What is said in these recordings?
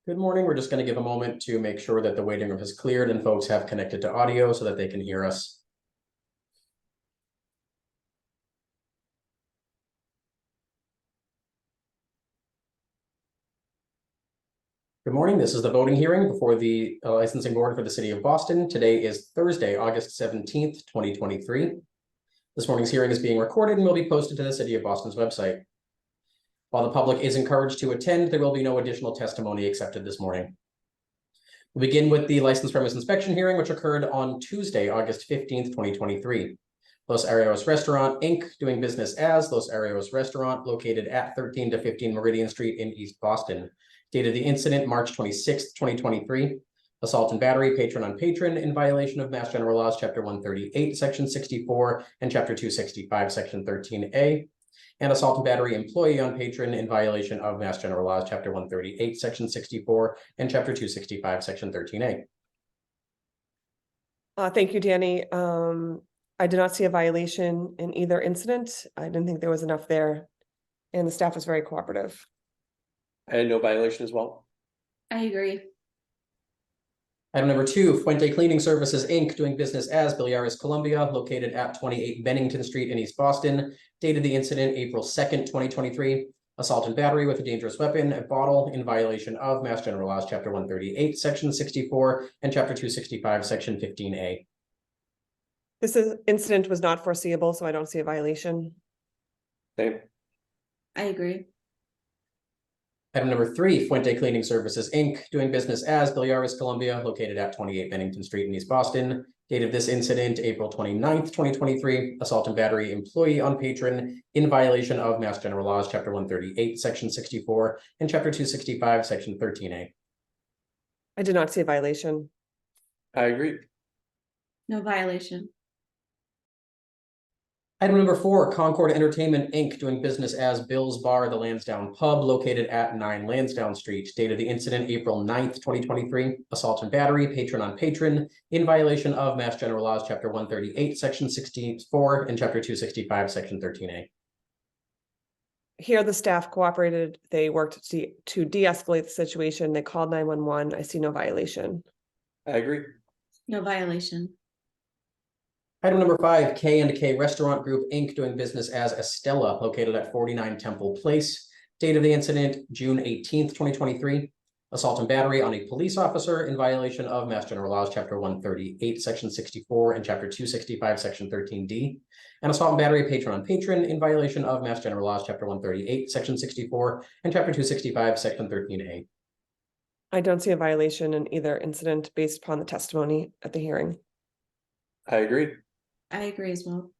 Good morning. We're just going to give a moment to make sure that the waiting room has cleared and folks have connected to audio so that they can hear us. Good morning. This is the voting hearing before the licensing board for the city of Boston. Today is Thursday, August 17th, 2023. This morning's hearing is being recorded and will be posted to the city of Boston's website. While the public is encouraged to attend, there will be no additional testimony accepted this morning. We'll begin with the license premise inspection hearing, which occurred on Tuesday, August 15th, 2023. Los Arios Restaurant, Inc., doing business as Los Arios Restaurant, located at 13 to 15 Meridian Street in East Boston. Date of the incident, March 26th, 2023. Assault and battery, patron on patron, in violation of Mass General Laws, Chapter 138, Section 64, and Chapter 265, Section 13A. And assault and battery, employee on patron, in violation of Mass General Laws, Chapter 138, Section 64, and Chapter 265, Section 13A. Thank you, Danny. I did not see a violation in either incident. I didn't think there was enough there, and the staff was very cooperative. I had no violation as well. I agree. Item number 2, Fuente Cleaning Services, Inc., doing business as Biliaris Columbia, located at 28 Bennington Street in East Boston. Date of the incident, April 2nd, 2023. Assault and battery with a dangerous weapon, a bottle, in violation of Mass General Laws, Chapter 138, Section 64, and Chapter 265, Section 15A. This incident was not foreseeable, so I don't see a violation. Same. I agree. Item number 3, Fuente Cleaning Services, Inc., doing business as Biliaris Columbia, located at 28 Bennington Street in East Boston. Date of this incident, April 29th, 2023. Assault and battery, employee on patron, in violation of Mass General Laws, Chapter 138, Section 64, and Chapter 265, Section 13A. I did not see a violation. I agree. No violation. Item number 4, Concord Entertainment, Inc., doing business as Bill's Bar, the Lansdowne Pub, located at 9 Lansdowne Street. Date of the incident, April 9th, 2023. Assault and battery, patron on patron, in violation of Mass General Laws, Chapter 138, Section 64, and Chapter 265, Section 13A. Here, the staff cooperated. They worked to de-escalate the situation. They called 911. I see no violation. I agree. No violation. Item number 5, K&K Restaurant Group, Inc., doing business as Estella, located at 49 Temple Place. Date of the incident, June 18th, 2023. Assault and battery on a police officer, in violation of Mass General Laws, Chapter 138, Section 64, and Chapter 265, Section 13D. And assault and battery, patron on patron, in violation of Mass General Laws, Chapter 138, Section 64, and Chapter 265, Section 13A. I don't see a violation in either incident based upon the testimony at the hearing. I agree. I agree as well.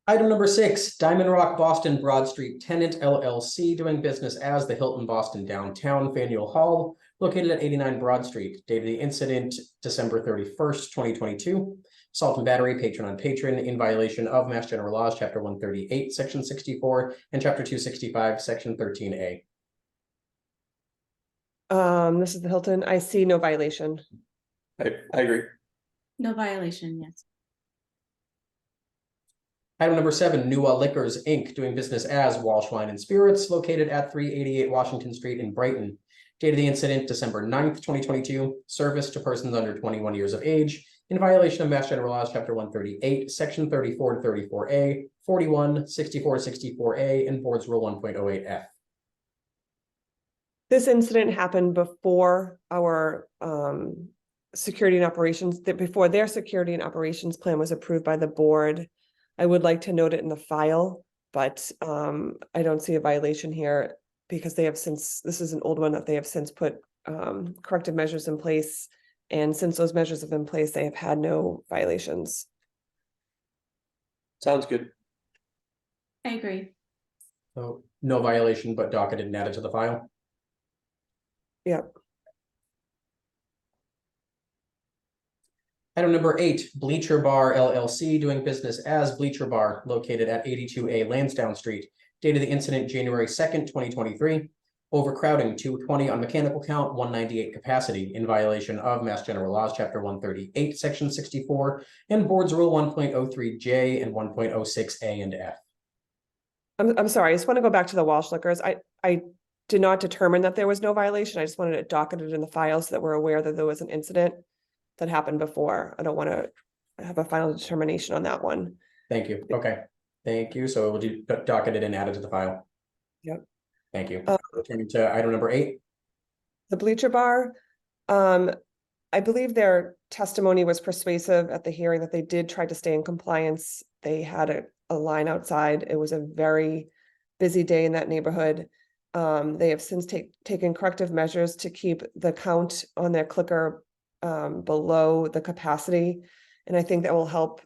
Item number 6, Diamond Rock Boston Broad Street Tenant LLC, doing business as the Hilton Boston Downtown Faneuil Hall, located at 89 Broad Street. Date of the incident, December 31st, 2022. Assault and battery, patron on patron, in violation of Mass General Laws, Chapter 138, Section 64, and Chapter 265, Section 13A. This is the Hilton. I see no violation. I agree. No violation, yes. Item number 7, Nua Liquors, Inc., doing business as Walsh Wine and Spirits, located at 388 Washington Street in Brighton. Date of the incident, December 9th, 2022. Service to persons under 21 years of age, in violation of Mass General Laws, Chapter 138, Section 34 to 34A, 41, 64, 64A, and Board's Rule 1.08F. This incident happened before our security and operations, before their security and operations plan was approved by the board. I would like to note it in the file, but I don't see a violation here because they have since, this is an old one that they have since put corrective measures in place. And since those measures have been in place, they have had no violations. Sounds good. I agree. So no violation, but docketed and added to the file. Yep. Item number 8, Bleacher Bar LLC, doing business as Bleacher Bar, located at 82A Lansdowne Street. Date of the incident, January 2nd, 2023. Overcrowding, 220 on mechanical count, 198 capacity, in violation of Mass General Laws, Chapter 138, Section 64, and Board's Rule 1.03J and 1.06A and F. I'm sorry, I just want to go back to the Walsh Liquors. I did not determine that there was no violation. I just wanted it docketed in the file so that we're aware that there was an incident that happened before. I don't want to have a final determination on that one. Thank you. Okay, thank you. So we'll do docket it and add it to the file. Yep. Thank you. Turning to item number 8. The Bleacher Bar, I believe their testimony was persuasive at the hearing that they did try to stay in compliance. They had a line outside. It was a very busy day in that neighborhood. They have since taken corrective measures to keep the count on their clicker below the capacity. And I think that will help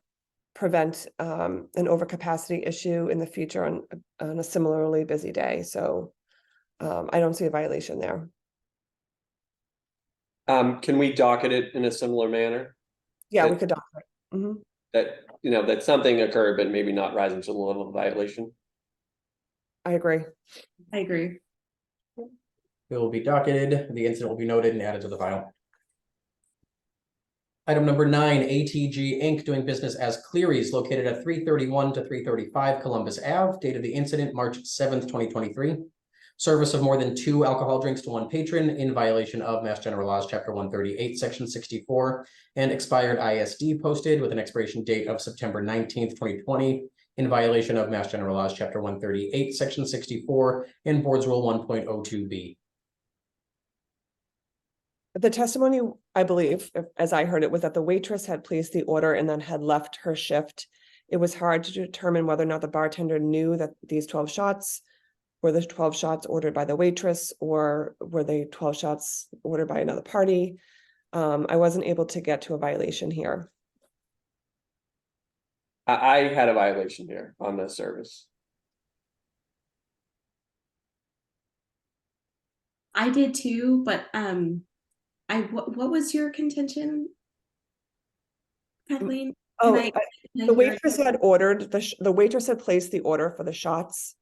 prevent an overcapacity issue in the future on a similarly busy day. So I don't see a violation there. Can we docket it in a similar manner? Yeah, we That- could document. Mhm. That, that something occurred, but maybe not rising to the level of violation? I agree. I agree. It will be docketed. The incident will be noted and added to the file. Item number 9, ATG Inc. doing business as Cleary's located at 331 to 335 Columbus Ave, date of the incident March 7th, 2023. Service of more than 2 alcohol drinks to 1 patron in violation of Mass General Laws, Chapter 138, Section 64, and expired ISD posted with an expiration date of September 19th, 2020, in violation of Mass General Laws, Chapter 138, Section 64, and Board's Rule 1.02b. The testimony, I believe, as I heard it, was that the waitress had placed the order and then had left her shift. It was hard to determine whether or not the bartender knew that these 12 shots were the 12 shots ordered by the waitress, or were they 12 shots ordered by another party. I wasn't able to get to a violation here. I had a violation here on the service. I did too, but what was your contention, Kathleen? Oh, Can I the hear- waitress had ordered, the waitress had placed the order for the shots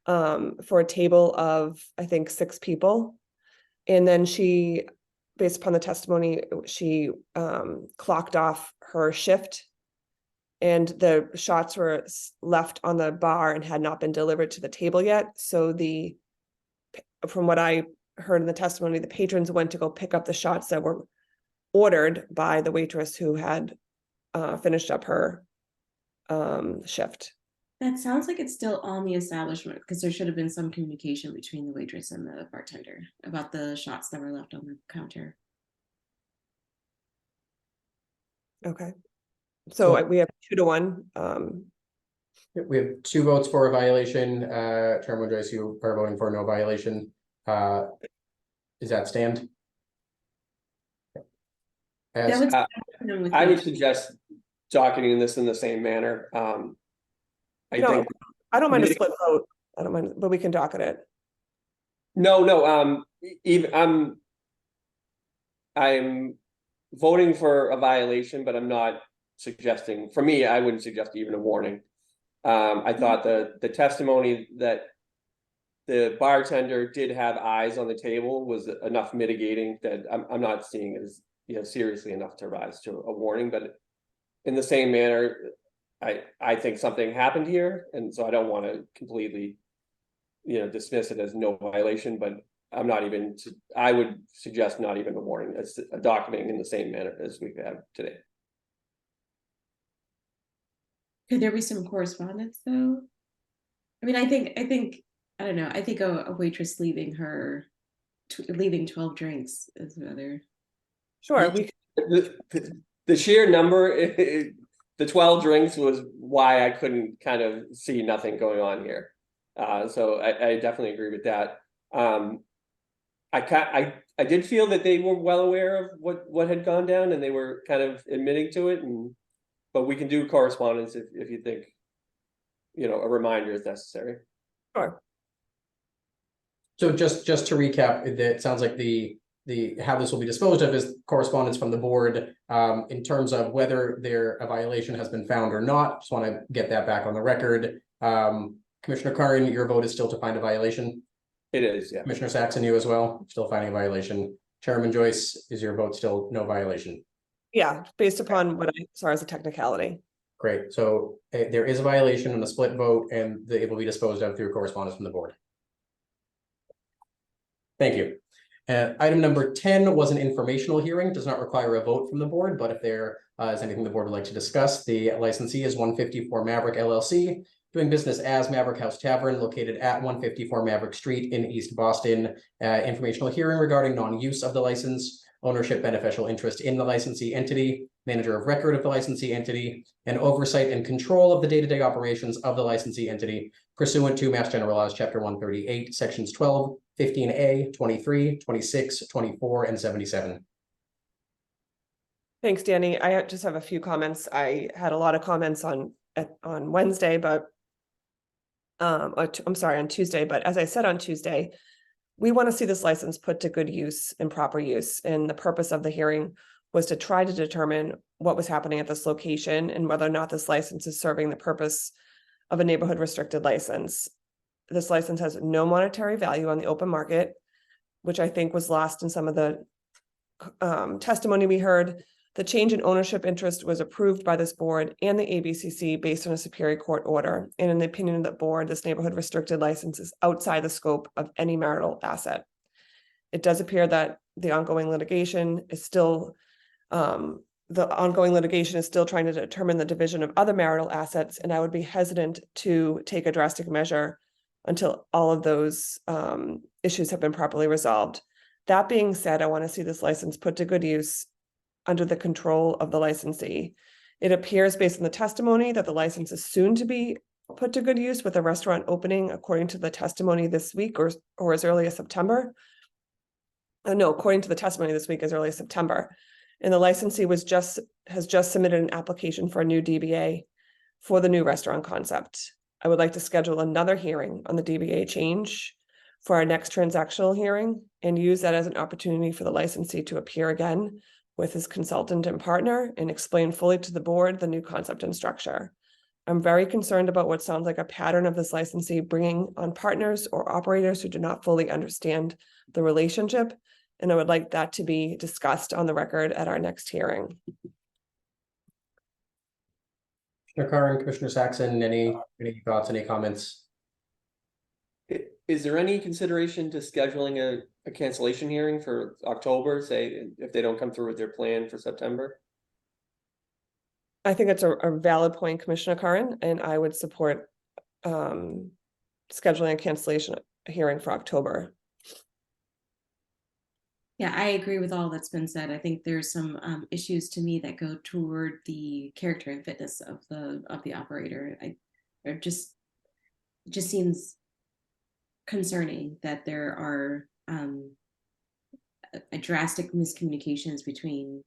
for a table of, I think, 6 people. And then she, based upon the testimony, she clocked off her shift. And the shots were left on the bar and had not been delivered to the table yet. So from what I heard in the testimony, the patrons went to go pick up the shots that were ordered by the waitress who had finished up her shift. That sounds like it's still on the establishment, because there should have been some communication between the waitress and the bartender about the shots that were left on the counter. Okay. So we have 2 to 1. We have 2 votes for a violation. Chairman Joyce, you are voting for no violation. Does that stand? That As, was- I would suggest docketing this in the same manner. I No, think, I don't mind a split vote. I don't mind, but we can docket it. no, even, I'm voting for a violation, but I'm not suggesting, for me, I wouldn't suggest even a warning. I thought the testimony that the bartender did have eyes on the table was enough mitigating that I'm not seeing it as, seriously enough to rise to a warning, but in the same manner, I think something happened here, and so I don't want to completely, dismiss it as no violation, but I would suggest not even a warning, it's a docketing in the same manner as we have today. Could there be some correspondence though? I mean, I think I don't know. I think a waitress leaving 12 drinks is another. Sure, The sheer number, the 12 drinks was why I couldn't kind of see nothing going on here. So I definitely agree with that. I did feel that they were well aware of what had gone down, and they were kind of admitting to it, but we can do correspondence if you think, a reminder is necessary. sure. so just to recap, it sounds like the how this will be disposed of is correspondence from the board in terms of whether a violation has been found or not. Just want to get that back on the record. Commissioner Curran, your vote is still to find a violation. It is, yeah. Commissioner Saxon, you as well, still finding a violation. Chairman Joyce, is your vote still no violation? Yeah, based upon what I saw as a technicality. Great, so there is a violation and a split vote, and it will be disposed of through correspondence from the board. Thank you. Item number 10 was an informational hearing, does not require a vote from the board, but if there is anything the board would like to discuss, the licensee is 154 Maverick LLC, doing business as Maverick House Tavern, located at 154 Maverick Street in East Boston. Informational hearing regarding non-use of the license, ownership, beneficial interest in the licensee entity, manager of record of the licensee entity, and oversight and control of the day-to-day operations of the licensee entity pursuant to Mass General Laws, Chapter 138, Sections 12, 15A, 23, 26, 24, and 77. Thanks, Danny. I just have a few comments. I had a lot of comments on Wednesday, but I'm sorry, on Tuesday, but as I said on Tuesday, we want to see this license put to good use and proper use. And the purpose of the hearing was to try to determine what was happening at this location and whether or not this license is serving the purpose of a neighborhood restricted license. This license has no monetary value on the open market, which I think was lost in some of the testimony we heard. The change in ownership interest was approved by this board and the ABCC based on a Superior Court order. And in the opinion of the board, this neighborhood restricted license is outside the scope of any marital asset. It does appear that the ongoing litigation is still trying to determine the division of other marital assets, and I would be hesitant to take a drastic measure until all of those issues have been properly resolved. That being said, I want to see this license put to good use under the control of the licensee. It appears based on the testimony that the license is soon to be put to good use with a restaurant opening according to the testimony this week or as early as September. No, according to the testimony this week as early as September. And the licensee has just submitted an application for a new DBA for the new restaurant concept. I would like to schedule another hearing on the DBA change for our next transactional hearing and use that as an opportunity for the licensee to appear again with his consultant and partner and explain fully to the board the new concept and structure. I'm very concerned about what sounds like a pattern of this licensee bringing on partners or operators who do not fully understand the relationship, and I would like that to be discussed on the record at our next hearing. Commissioner Curran, Commissioner Saxon, any thoughts, any comments? Is there any consideration to scheduling a cancellation hearing for October, say, if they don't come through with their plan for September? I think it's a valid point, Commissioner Curran, and I would support scheduling a cancellation hearing for October. Yeah, I agree with all that's been said. I think there's some issues to me that go toward the character and fitness of the operator. It just seems concerning that there are a drastic miscommunications between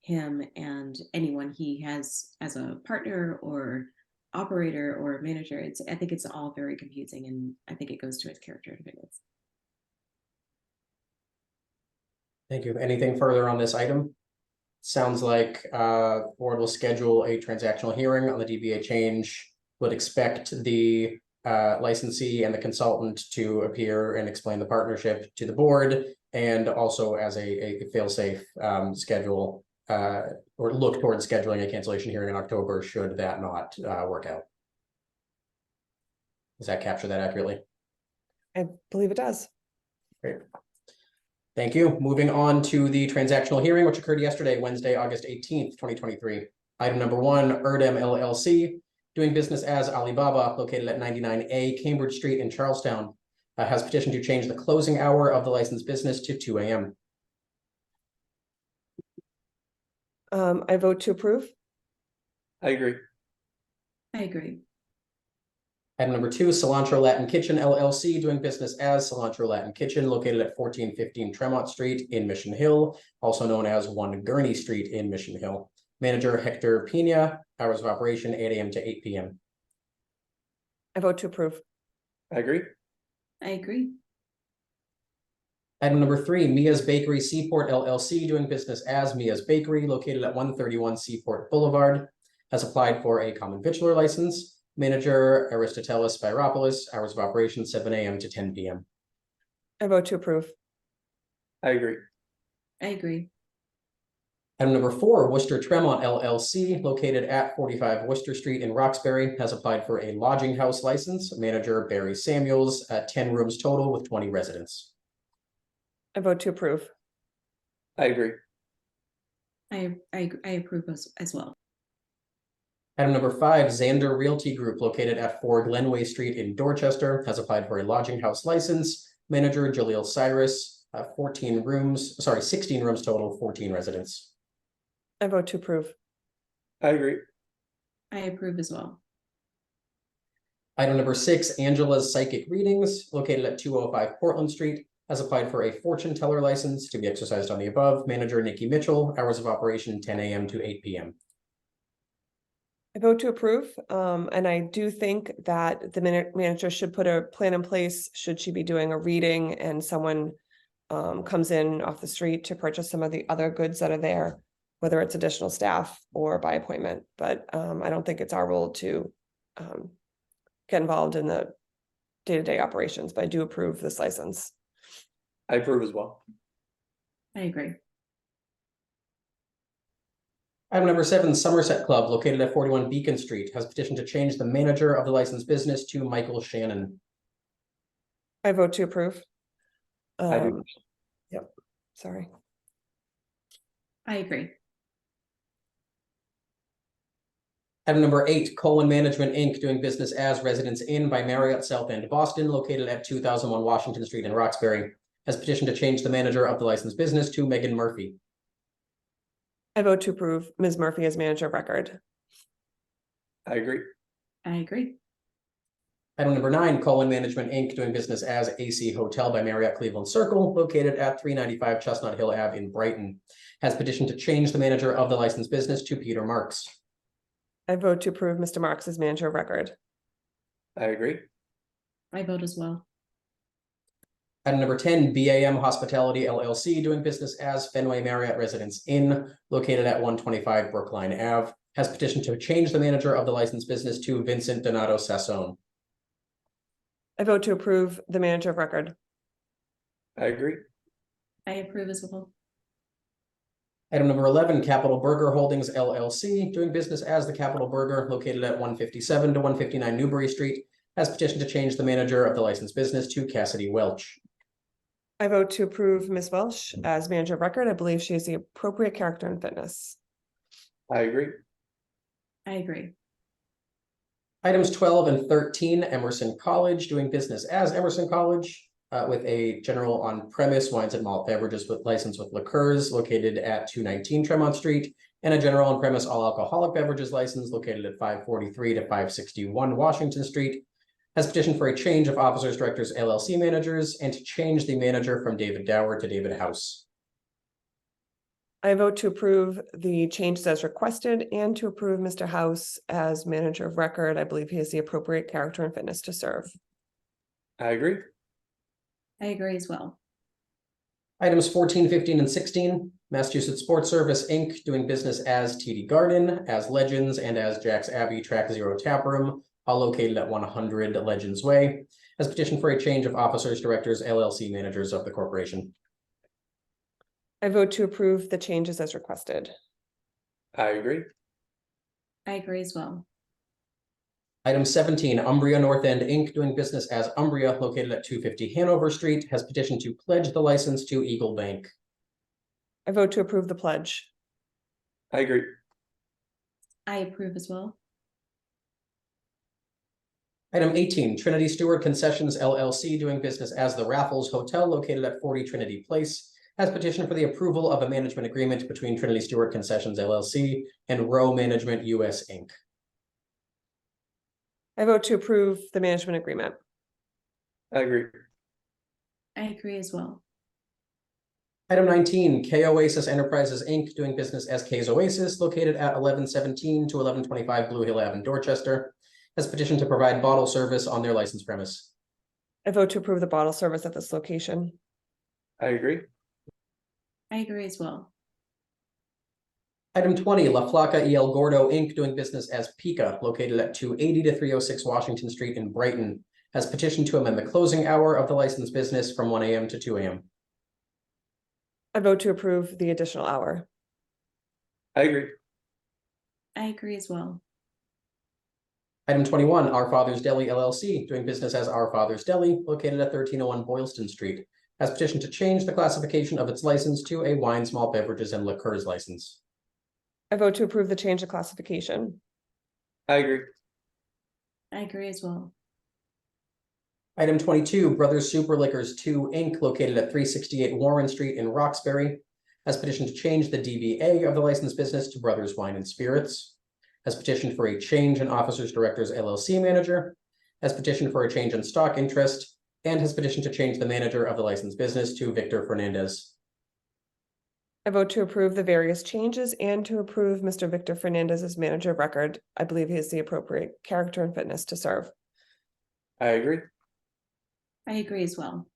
him and anyone he has as a partner or operator or manager. I think it's all very confusing, and I think it goes to his character and fitness. Thank you. Anything further on this item? Sounds like board will schedule a transactional hearing on the DBA change. Would expect the licensee and the consultant to appear and explain the partnership to the board, and also as a fail-safe schedule or look towards scheduling a cancellation hearing in October should that not work out. Does that capture that accurately? I believe it does. Great. Thank you. Moving on to the transactional hearing, which occurred yesterday, Wednesday, August 18th, 2023. Item number 1, Erdem LLC, doing business as Alibaba, located at 99A Cambridge Street in Charlestown, has petitioned to change the closing hour of the licensed business to 2 a.m. I vote to approve. I agree. I agree. Item number 2, Cilantro Latin Kitchen LLC, doing business as Cilantro Latin Kitchen, located at 1415 Tremont Street in Mission Hill, also known as 1 Gurney Street in Mission Hill. Manager Hector Pena, hours of operation 8 a.m. to 8 p.m. I vote to approve. I agree. I agree. Item number 3, Mia's Bakery Seaport LLC, doing business as Mia's Bakery, located at 131 Seaport Boulevard, has applied for a common victualler license. Manager Aristotelis Spiropoulos, hours of operation 7 a.m. to 10 p.m. I vote to approve. I agree. I agree. Item number 4, Worcester Tremont LLC, located at 45 Worcester Street in Roxbury, has applied for a lodging house license. Manager Barry Samuels, at 10 rooms total with 20 residents. I vote to approve. I agree. I approve as well. Item number 5, Xander Realty Group, located at 4 Glenway Street in Dorchester, has applied for a lodging house license. Manager Jaleel Cyrus, 16 rooms total, 14 residents. I vote to approve. I agree. I approve as well. Item number 6, Angela's Psychic Readings, located at 205 Portland Street, has applied for a fortune teller license to be exercised on the above. Manager Nikki Mitchell, hours of operation 10 a.m. to 8 p.m. I vote to approve, and I do think that the manager should put a plan in place, should she be doing a reading and someone comes in off the street to purchase some of the other goods that are there, whether it's additional staff or by appointment, but I don't think it's our role to get involved in the day-to-day operations, but I do approve this license. I approve as well. I agree. Item number 7, Somerset Club, located at 41 Beacon Street, has petitioned to change the manager of the licensed business to Michael Shannon. I vote to approve. I do. Yep, sorry. I agree. Item number 8, Colon Management Inc., doing business as Residence Inn by Marriott South End Boston, located at 2001 Washington Street in Roxbury, has petitioned to change the manager of the licensed business to Megan Murphy. I vote to approve Ms. Murphy as manager of record. I agree. I agree. Item number 9, Colon Management Inc., doing business as AC Hotel by Marriott Cleveland Circle, located at 395 Chestnut Hill Ave in Brighton, has petitioned to change the manager of the licensed business to Peter Marks. I vote to approve Mr. Marks as manager of record. I agree. I vote as well. Item number 10, BAM Hospitality LLC, doing business as Fenway Marriott Residence Inn, located at 125 Brookline Ave, has petitioned to change the manager of the licensed business to Vincent Donato Sassone. I vote to approve the manager of record. I agree. I approve as well. Item number 11, Capital Burger Holdings LLC, doing business as the Capital Burger, located at 157 to 159 Newbury Street, has petitioned to change the manager of the licensed business to Cassidy Welch. I vote to approve Ms. Welch as manager of record. I believe she has the appropriate character and fitness. I agree. I agree. Items 12 and 13, Emerson College, doing business as Emerson College, with a general on-premise wines and malt beverages with license with liqueurs, located at 219 Tremont Street, and a general on-premise all-alcoholic beverages license located at 543 to 561 Washington Street, has petitioned for a change of officers, directors, LLC managers, and to change the manager from David Dower to David House. I vote to approve the changes as requested and to approve Mr. House as manager of record. I believe he has the appropriate character and fitness to serve. I agree. I agree as well. Items 14, 15, and 16, Massachusetts Sports Service, Inc., doing business as TD Garden, as Legends, and as Jack's Abbey Track Zero Tap Room, all located at 100 Legends Way, has petitioned for a change of officers, directors, LLC managers of the corporation. I vote to approve the changes as requested. I agree. I agree as well. Item 17, Umbria North End, Inc., doing business as Umbria, located at 250 Hanover Street, has petitioned to pledge the license to Eagle Bank. I vote to approve the pledge. I agree. I approve as well. Item 18, Trinity Stewart Concessions LLC, doing business as the Raffles Hotel, located at 40 Trinity Place, has petitioned for the approval of a management agreement between Trinity Stewart Concessions LLC and Row Management US Inc. I vote to approve the management agreement. I agree. I agree as well. Item 19, K Oasis Enterprises Inc., doing business as K's Oasis, located at 1117 to 1125 Blue Hill Ave in Dorchester, has petitioned to provide bottle service on their licensed premise. I vote to approve the bottle service at this location. I agree. I agree as well. Item 20, La Flaca El Gordo Inc., doing business as Pica, located at 280 to 306 Washington Street in Brighton, has petitioned to amend the closing hour of the licensed business from 1 a.m. to 2 a.m. I vote to approve the additional hour. I agree. I agree as well. Item 21, Our Father's Deli LLC, doing business as Our Father's Deli, located at 1301 Boylston Street, has petitioned to change the classification of its license to a wine, small beverages, and liqueurs license. I vote to approve the change of classification. I agree. I agree as well. Item 22, Brothers Super Liquors 2 Inc., located at 368 Warren Street in Roxbury, has petitioned to change the DBA of the licensed business to Brothers Wine and Spirits, has petitioned for a change in Officers Directors LLC manager, has petitioned for a change in stock interest, and has petitioned to change the manager of the licensed business to Victor Fernandez. I vote to approve the various changes and to approve Mr. Victor Fernandez as manager of record. I believe he has the appropriate character and fitness to serve. I agree. I agree as well.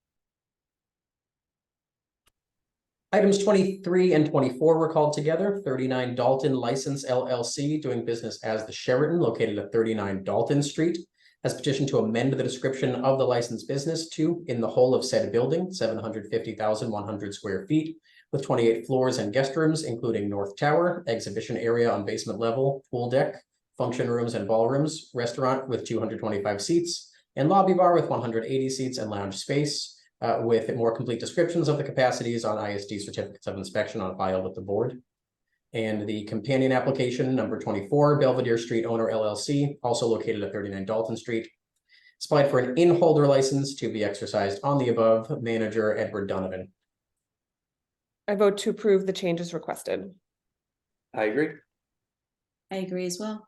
Items 23 and 24 were called together. 39 Dalton License LLC, doing business as the Sheraton, located at 39 Dalton Street, has petitioned to amend the description of the licensed business to in the whole of said building, 750,100 square feet, with 28 floors and guest rooms, including North Tower, exhibition area on basement level, pool deck, function rooms and ballrooms, restaurant with 225 seats, and lobby bar with 180 seats and lounge space, with more complete descriptions of the capacities on ISD certificates of inspection on file with the board. And the companion application, number 24, Belvedere Street Owner LLC, also located at 39 Dalton Street, is applied for an in-holder license to be exercised on the above, manager Edward Donovan. I vote to approve the changes requested. I agree. I agree as well.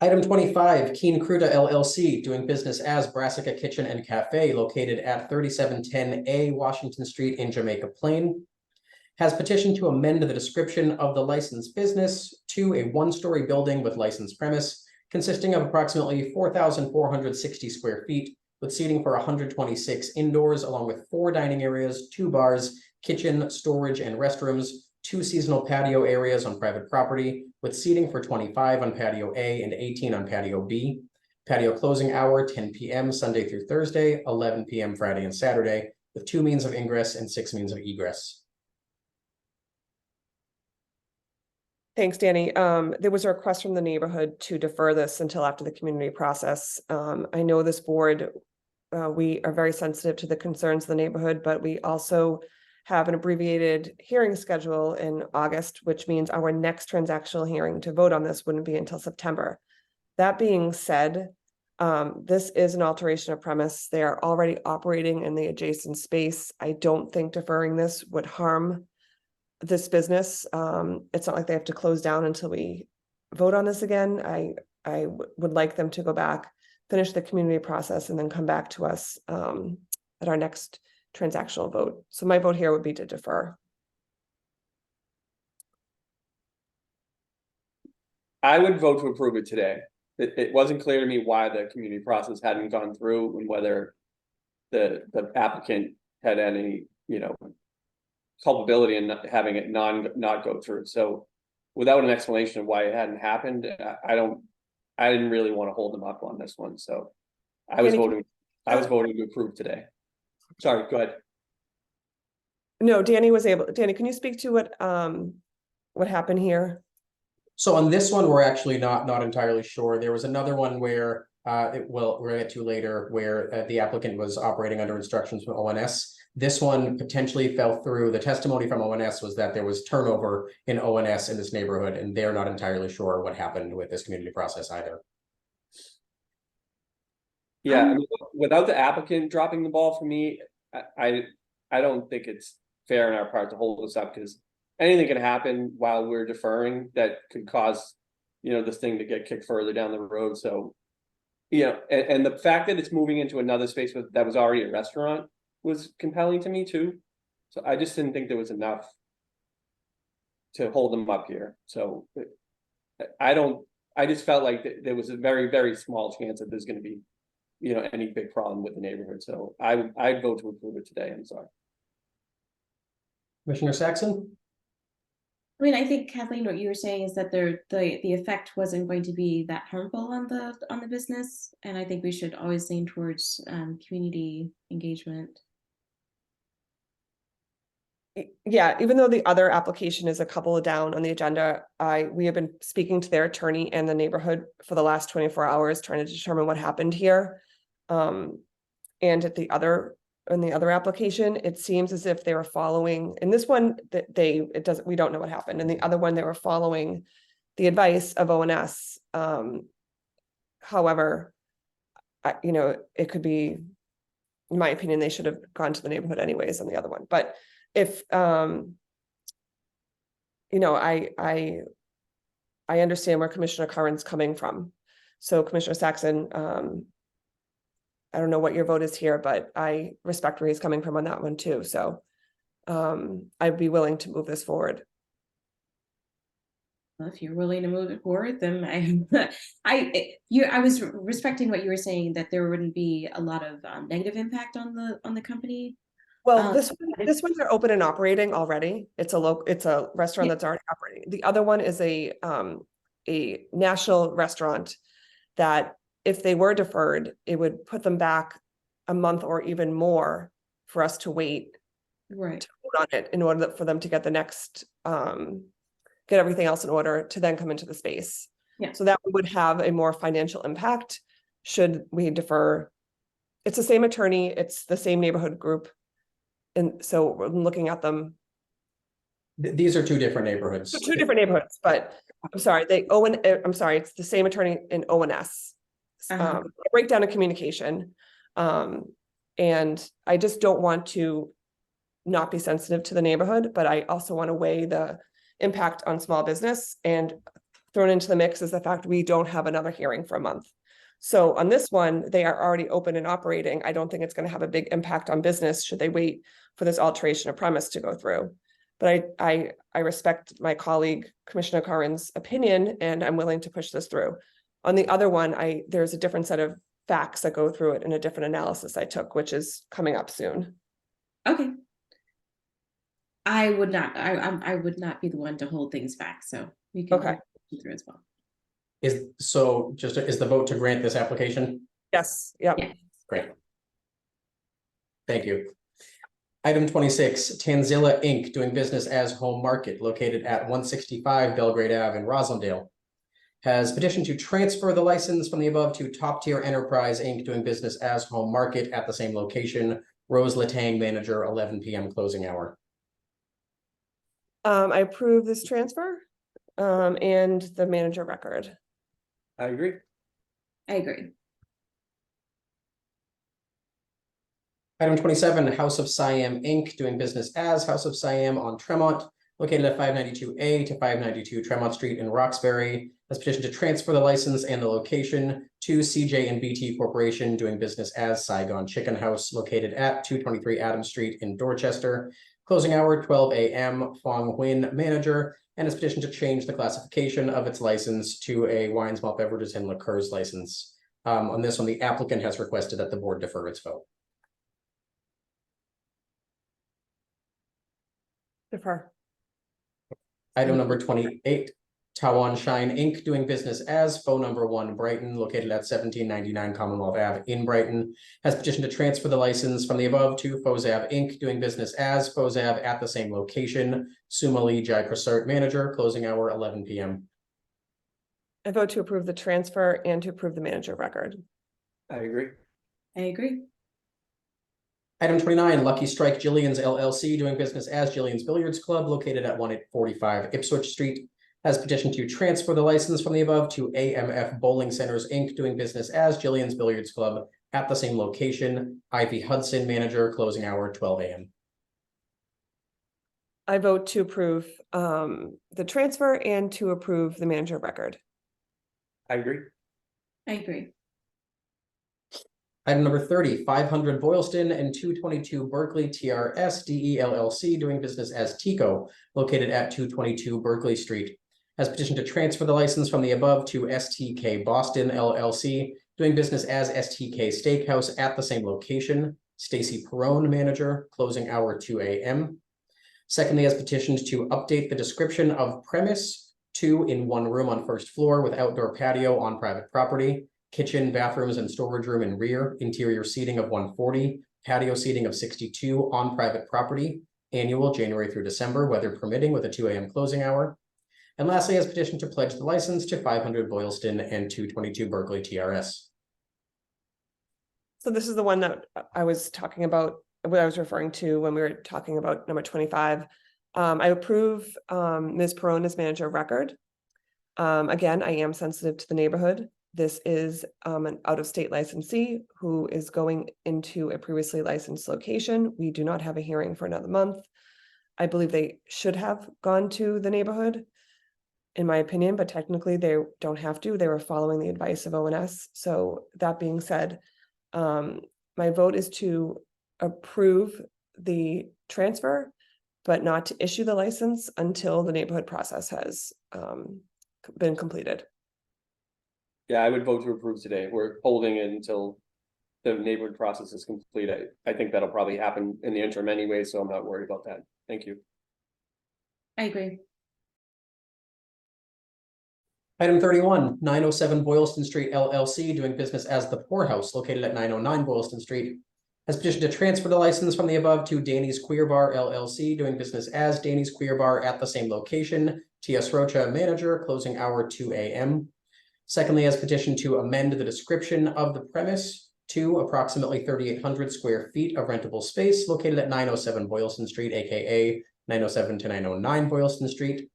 Item 25, Keen Cruda LLC, doing business as Brassica Kitchen and Cafe, located at 3710A Washington Street in Jamaica Plain, has petitioned to amend the description of the licensed business to a one-story building with licensed premise consisting of approximately 4,460 square feet, with seating for 126 indoors, along with 4 dining areas, 2 bars, kitchen, storage, and restrooms, 2 seasonal patio areas on private property, with seating for 25 on patio A and 18 on patio B. Patio closing hour 10 p.m. Sunday through Thursday, 11 p.m. Friday and Saturday, with 2 means of ingress and 6 means of egress. Thanks, Danny. There was a request from the neighborhood to defer this until after the community process. I know this board, we are very sensitive to the concerns of the neighborhood, but we also have an abbreviated hearing schedule in August, which means our next transactional hearing to vote on this wouldn't be until September. That being said, this is an alteration of premise. They are already operating in the adjacent space. I don't think deferring this would harm this business. It's not like they have to close down until we vote on this again. I would like them to go back, finish the community process, and then come back to us at our next transactional vote. So my vote here would be to defer. I would vote to approve it today. It wasn't clear to me why the community process hadn't gone through and whether the applicant had any, culpability in having it not go through. So without an explanation of why it hadn't happened, I didn't really want to hold them up on this one. So I was voting to approve today. Sorry, go ahead. No, Danny, can you speak to what happened here? So on this one, we're actually not entirely sure. There was another one where we're gonna get to later, where the applicant was operating under instructions from ONS. This one potentially fell through. The testimony from ONS was that there was turnover in ONS in this neighborhood, and they're not entirely sure what happened with this community process either. Yeah, I mean, without the applicant dropping the ball for me, I don't think it's fair on our part to hold this up, because anything can happen while we're deferring that could cause, this thing to get kicked further down the road. So, and the fact that it's moving into another space that was already a restaurant was compelling to me too. So I just didn't think there was enough to hold them up here. So I just felt like there was a very, very small chance that there's going to be, any big problem with the neighborhood. So I'd vote to approve it today. I'm sorry. Commissioner Saxon? I mean, I think Kathleen, what you were saying is that the effect wasn't going to be that harmful on the business, and I think we should always lean towards community engagement. Yeah, even though the other application is a couple of down on the agenda, we have been speaking to their attorney and the neighborhood for the last 24 hours, trying to determine what happened here. And at in the other application, it seems as if they were following, in this one, that we don't know what happened. In the other one, they were following the advice of ONS. However, it could be, in my opinion, they should have gone to the neighborhood anyways on the other one. But if, I understand where Commissioner Curran's coming from. So Commissioner Saxon, I don't know what your vote is here, but I respect where he's coming from on that one too. So I'd be willing to move this forward. Well, if you're willing to move it forward, then I was respecting what you were saying, that there wouldn't be a lot of negative impact on the company. Well, this one they're open and operating already. It's a restaurant Yeah. that's already operating. The other one is a national restaurant that if they were deferred, it would put them back a month or even more for us to wait Right. to vote on it in order for them to get the next get everything else in order to then come into the space. Yeah. So that would have a more financial impact should we defer. It's the same attorney, it's the same neighborhood group. And so we're looking at them. These are two different neighborhoods. Two different neighborhoods, but I'm sorry, I'm sorry, it's the same attorney in ONS. Breakdown of communication. And I just don't want to not be sensitive to the neighborhood, but I also want to weigh the impact on small business, and thrown into the mix is the fact we don't have another hearing for a month. So on this one, they are already open and operating. I don't think it's going to have a big impact on business should they wait for this alteration of premise to go through. But I respect my colleague, Commissioner Curran's opinion, and I'm willing to push this through. On the other one, there's a different set of facts that go through it and a different analysis I took, which is coming up soon. Okay. I would not be the one to hold things back, so we can Okay. go through as well. Is the vote to grant this application? Yes, yep. Yeah. Great. Thank you. Item 26, Tanzilla Inc. doing business as Home Market located at 165 Belgrade Ave in Roslindale has petitioned to transfer the license from the above to Top Tier Enterprise Inc. doing business as Home Market at the same location. Rose Latang, manager, 11 p.m. closing hour. I approve this transfer and the manager record. I agree. I agree. Item 27, House of Siam Inc. doing business as House of Siam on Tremont, located at 592A to 592 Tremont Street in Roxbury, has petitioned to transfer the license and the location to CJ and BT Corporation doing business as Saigon Chicken House, located at 223 Adams Street in Dorchester. Closing hour 12 a.m. Fong Huyn, manager, and has petitioned to change the classification of its license to a wines, malt beverages, and liqueurs license. On this one, the applicant has requested that the board defer its vote. Defer. Item number 28, Tawan Shine Inc. doing business as Faux Number 1 Brighton, located at 1799 Commonwealth Ave in Brighton, has petitioned to transfer the license from the above to Fozav Inc. doing business as Fozav at the same location. Sumali Jai Prasert, manager, closing hour 11 p.m. I vote to approve the transfer and to approve the manager record. I agree. I agree. Item 29, Lucky Strike Jillian's LLC doing business as Jillian's Billiards Club, located at 145 Ipswich Street, has petitioned to transfer the license from the above to AMF Bowling Centers Inc. doing business as Jillian's Billiards Club at the same location. Ivy Hudson, manager, closing hour 12 a.m. I vote to approve the transfer and to approve the manager record. I agree. I agree. Item number 30, 500 Boylston and 222 Berkeley TRS DE LLC doing business as Tico, located at 222 Berkeley Street, has petitioned to transfer the license from the above to STK Boston LLC, doing business as STK Steakhouse at the same location. Stacy Perone, manager, closing hour 2 a.m. Secondly, has petitioned to update the description of premise 2 in 1 room on first floor with outdoor patio on private property. Kitchen, bathrooms, and storage room in rear, interior seating of 140, patio seating of 62 on private property, annual January through December, weather permitting, with a 2 a.m. closing hour. And lastly, has petitioned to pledge the license to 500 Boylston and 222 Berkeley TRS. So this is the one that I was talking about, what I was referring to when we were talking about number 25. I approve Ms. Perone as manager of record. Again, I am sensitive to the neighborhood. This is an out-of-state licensee who is going into a previously licensed location. We do not have a hearing for another month. I believe they should have gone to the neighborhood, in my opinion, but technically they don't have to. They were following the advice of ONS. So that being said, my vote is to approve the transfer, but not to issue the license until the neighborhood process has been completed. Yeah, I would vote to approve today. We're holding it until the neighborhood process is complete. I think that'll probably happen in the interim anyway, so I'm not worried about that. Thank you. I agree. Item 31, 907 Boylston Street LLC, doing business as The Poorhouse, located at 909 Boylston Street, has petitioned to transfer the license from the above to Danny's Queer Bar LLC, doing business as Danny's Queer Bar at the same location. T.S. Rocha, manager, closing hour 2 a.m. Secondly, has petitioned to amend the description of the premise to approximately 3,800 square feet of rentable space located at 907 Boylston Street, aka 907 to 909 Boylston Street.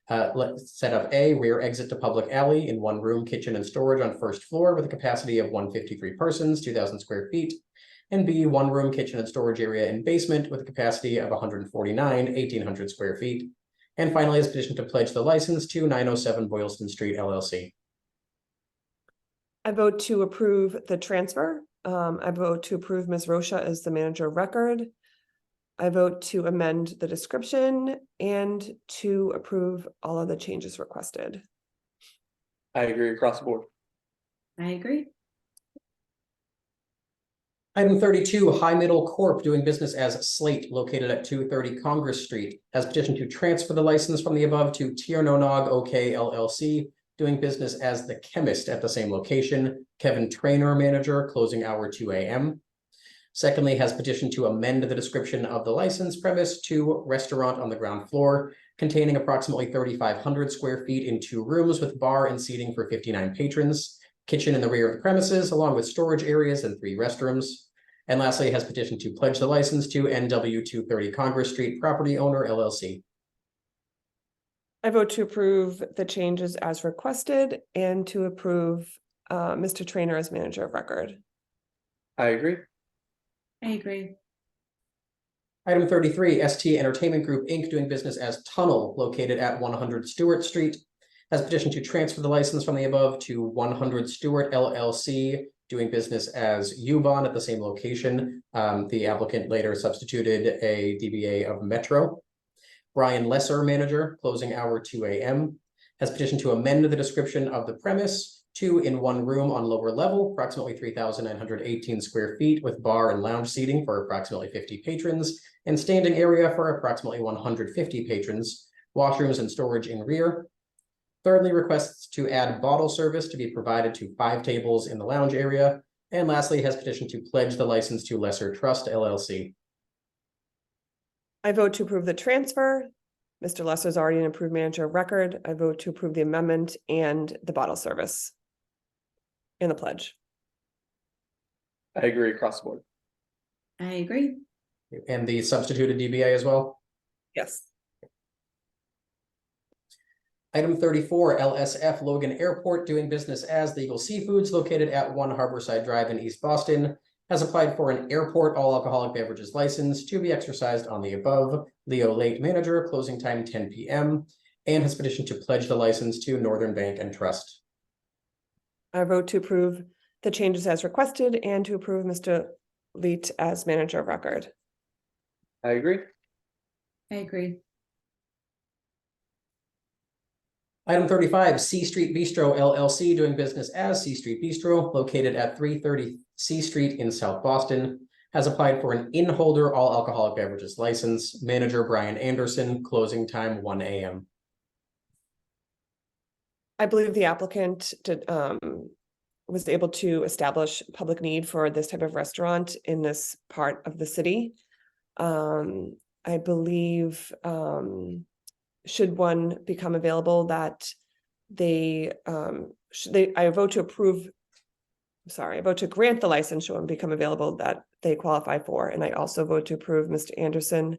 Let's set up A, rear exit to public alley in 1 room, kitchen and storage on first floor with a capacity of 153 persons, 2,000 square feet. And B, 1 room, kitchen and storage area in basement with a capacity of 149, 1,800 square feet. And finally, has petitioned to pledge the license to 907 Boylston Street LLC. I vote to approve the transfer. I vote to approve Ms. Rocha as the manager of record. I vote to amend the description and to approve all of the changes requested. I agree across the board. I agree. Item 32, High Middle Corp. Doing business as Slate, located at 230 Congress Street, has petitioned to transfer the license from the above to Tiernonog OK LLC, doing business as The Chemist at the same location. Kevin Trainer, manager, closing hour 2 a.m. Secondly, has petitioned to amend the description of the license premise to restaurant on the ground floor, containing approximately 3,500 square feet in 2 rooms with bar and seating for 59 patrons, kitchen in the rear of the premises, along with storage areas and 3 restrooms. And lastly, has petitioned to pledge the license to NW 230 Congress Street Property Owner LLC. I vote to approve the changes as requested and to approve Mr. Trainer as manager of record. I agree. I agree. Item 33, ST Entertainment Group, Inc., doing business as Tunnel, located at 100 Stewart Street, has petitioned to transfer the license from the above to 100 Stewart LLC, doing business as Ubon at the same location. The applicant later substituted a DBA of Metro. Brian Lesser, manager, closing hour 2 a.m., has petitioned to amend the description of the premise to in 1 room on lower level, approximately 3,918 square feet with bar and lounge seating for approximately 50 patrons and standing area for approximately 150 patrons, washrooms and storage in rear. Thirdly, requests to add bottle service to be provided to 5 tables in the lounge area. And lastly, has petitioned to pledge the license to Lesser Trust LLC. I vote to approve the transfer. Mr. Lesser is already an approved manager of record. I vote to approve the amendment and the bottle service in the pledge. I agree across the board. I agree. And the substituted DBA as well. Yes. Item 34, LSF Logan Airport, doing business as The Eagle Seafoods, located at 1 Harborside Drive in East Boston, has applied for an airport all alcoholic beverages license to be exercised on the above. Leo Late, manager, closing time 10 p.m., and has petitioned to pledge the license to Northern Bank and Trust. I vote to approve the changes as requested and to approve Mr. Leet as manager of record. I agree. I agree. Item 35, C Street Bistro LLC, doing business as C Street Bistro, located at 330 C Street in South Boston, has applied for an in-holder all alcoholic beverages license. Manager Brian Anderson, closing time 1 a.m. I believe the applicant was able to establish public need for this type of restaurant in this part of the city. I believe, should one become available, that they, I vote to approve. Sorry, I vote to grant the license should one become available that they qualify for, and I also vote to approve Mr. Anderson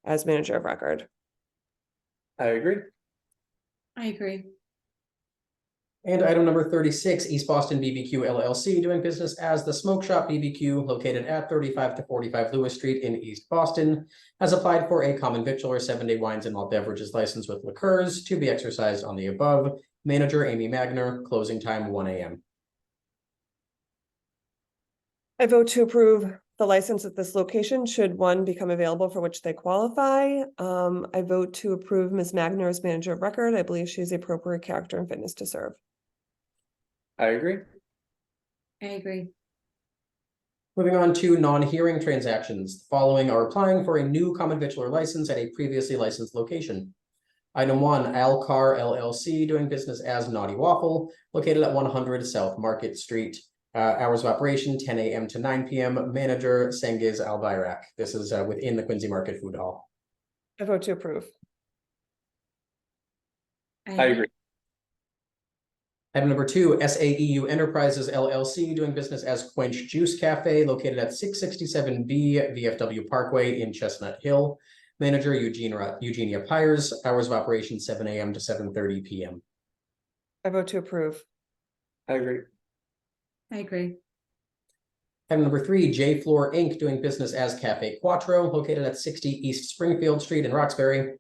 as manager of record. I agree. I agree. And item number 36, East Boston BBQ LLC doing business as the Smoke Shop BBQ located at 35 to 45 Lewis Street in East Boston has applied for a common victualler 7-day wines and malt beverages license with liqueurs to be exercised on the above. Manager Amy Magner, closing time 1 a.m. I vote to approve the license at this location should one become available for which they qualify. I vote to approve Ms. Magner as manager of record. I believe she has the appropriate character and fitness to serve. I agree. I agree. Moving on to non-hearing transactions. The following are applying for a new common victualler license at a previously licensed location. Item 1, Alcar LLC doing business as Naughty Waffle, located at 100 South Market Street. Hours of operation 10 a.m. to 9 p.m. Manager Sengiz Albayrak. This is within the Quincy Market Food Hall. I vote to approve. I agree. Item number 2, SAEU Enterprises LLC doing business as Quench Juice Cafe, located at 667B VFW Parkway in Chestnut Hill. Manager Eugenia Pyers. Hours of operation 7 a.m. to 7:30 p.m. I vote to approve. I agree. I agree. Item number 3, J Floor Inc. doing business as Cafe Quattro, located at 60 East Springfield Street in Roxbury.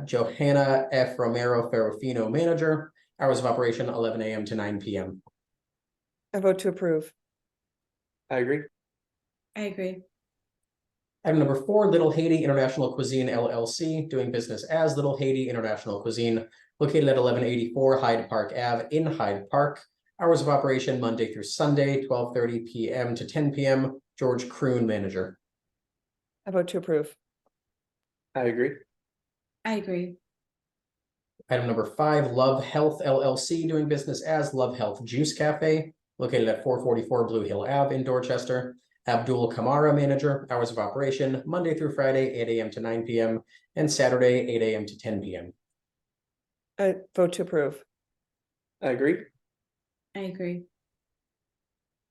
Johanna F. Romero Ferrofino, manager. Hours of operation 11 a.m. to 9 p.m. I vote to approve. I agree. I agree. Item number 4, Little Haiti International Cuisine LLC, doing business as Little Haiti International Cuisine, located at 1184 Hyde Park Ave in Hyde Park. Hours of operation Monday through Sunday, 12:30 p.m. to 10 p.m. George Kroon, manager. I vote to approve. I agree. I agree. Item number 5, Love Health LLC, doing business as Love Health Juice Cafe, located at 444 Blue Hill Ave in Dorchester. Abdul Kamara, manager. Hours of operation Monday through Friday, 8 a.m. to 9 p.m. and Saturday, 8 a.m. to 10 p.m. I vote to approve. I agree. I agree.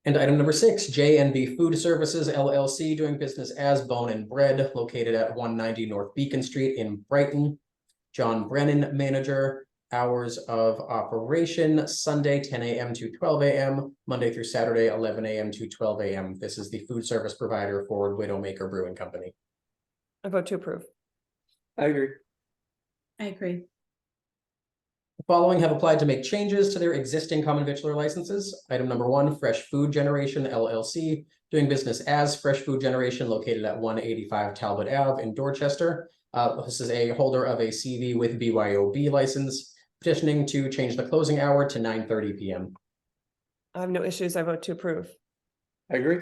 And item number 6, JNB Food Services LLC, doing business as Bone and Bread, located at 190 North Beacon Street in Brighton. John Brennan, manager. Hours of operation Sunday 10 a.m. to 12 a.m. Monday through Saturday 11 a.m. to 12 a.m. This is the food service provider for Widowmaker Brewing Company. I vote to approve. I agree. I agree. The following have applied to make changes to their existing common victualler licenses. Item number 1, Fresh Food Generation LLC, doing business as Fresh Food Generation, located at 185 Talbot Ave in Dorchester. This is a holder of a CV with BYOB license, petitioning to change the closing hour to 9:30 p.m. I have no issues. I vote to approve. I agree.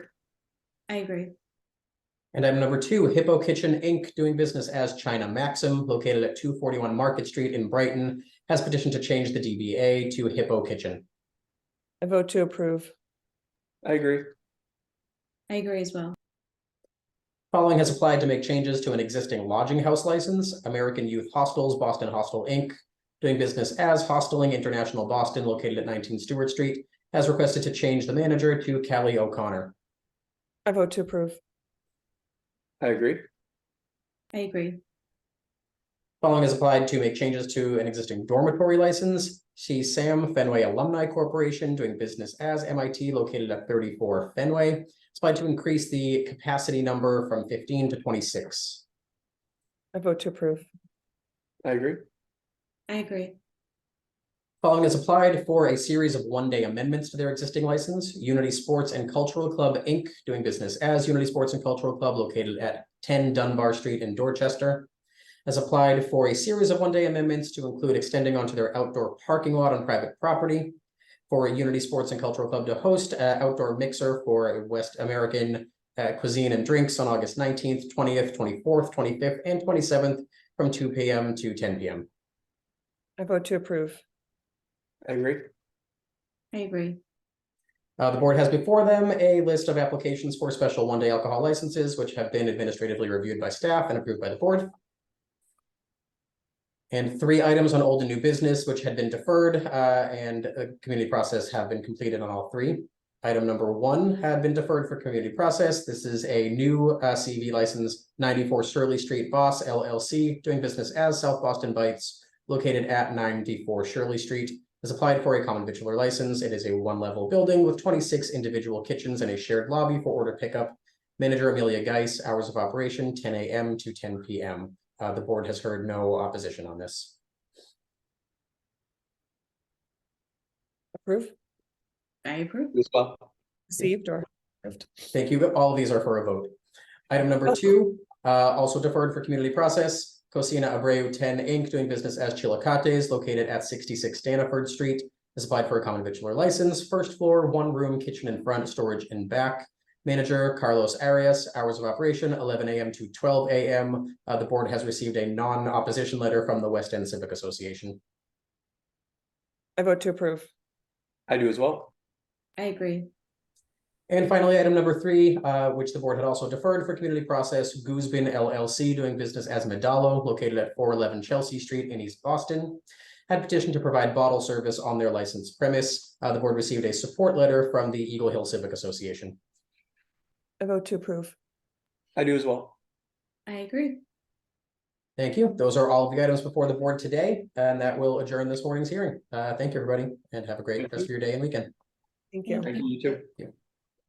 I agree. And item number 2, Hippo Kitchen Inc., doing business as China Maxim, located at 241 Market Street in Brighton, has petitioned to change the DBA to Hippo Kitchen. I vote to approve. I agree. I agree as well. Following has applied to make changes to an existing lodging house license, American Youth Hostels, Boston Hostel Inc., doing business as Hosteling International Boston, located at 19 Stewart Street, has requested to change the manager to Callie O'Connor. I vote to approve. I agree. I agree. Following has applied to make changes to an existing dormitory license, Sam Fenway Alumni Corporation, doing business as MIT, located at 34 Fenway. It's applied to increase the capacity number from 15 to 26. I vote to approve. I agree. I agree. Following has applied for a series of one-day amendments to their existing license, Unity Sports and Cultural Club, Inc., doing business as Unity Sports and Cultural Club, located at 10 Dunbar Street in Dorchester, has applied for a series of one-day amendments to include extending onto their outdoor parking lot on private property, for Unity Sports and Cultural Club to host an outdoor mixer for West American cuisine and drinks on August 19th, 20th, 24th, 25th, and 27th from 2 p.m. to 10 p.m. I vote to approve. I agree. I agree. The board has before them a list of applications for special one-day alcohol licenses, which have been administratively reviewed by staff and approved by the board. And 3 items on old and new business, which had been deferred, and a community process have been completed on all 3. Item number 1 had been deferred for community process. This is a new CV license, 94 Shirley Street, Boss LLC, doing business as South Boston Bites, located at 94 Shirley Street. Has applied for a common victualler license. It is a 1-level building with 26 individual kitchens and a shared lobby for order pickup. Manager Amelia Geis, hours of operation 10 a.m. to 10 p.m. The board has heard no opposition on this. Approve, I approve. As well. received or approved. Thank you. All of these are for a vote. Item number 2, also deferred for community process. Cocina Abreu 10 Inc. doing business as Chilicates, located at 66 Stanford Street. Has applied for a common victualler license. First floor, 1-room, kitchen in front, storage in back. Manager Carlos Arias, hours of operation 11 a.m. to 12 a.m. The board has received a non-opposition letter from the West End Civic Association. I vote to approve. I do as well. I agree. And finally, item number 3, which the board had also deferred for community process, Goosebin LLC, doing business as Medallo, located at 411 Chelsea Street in East Boston, had petitioned to provide bottle service on their licensed premise. The board received a support letter from the Eagle Hill Civic Association. I vote to approve. I do as well. I agree. Thank you. Those are all of the items before the board today, and that will adjourn this morning's hearing. Thank you, everybody, and have a great Thank rest of your day and weekend. Thank you. Thank you, you too. Yeah.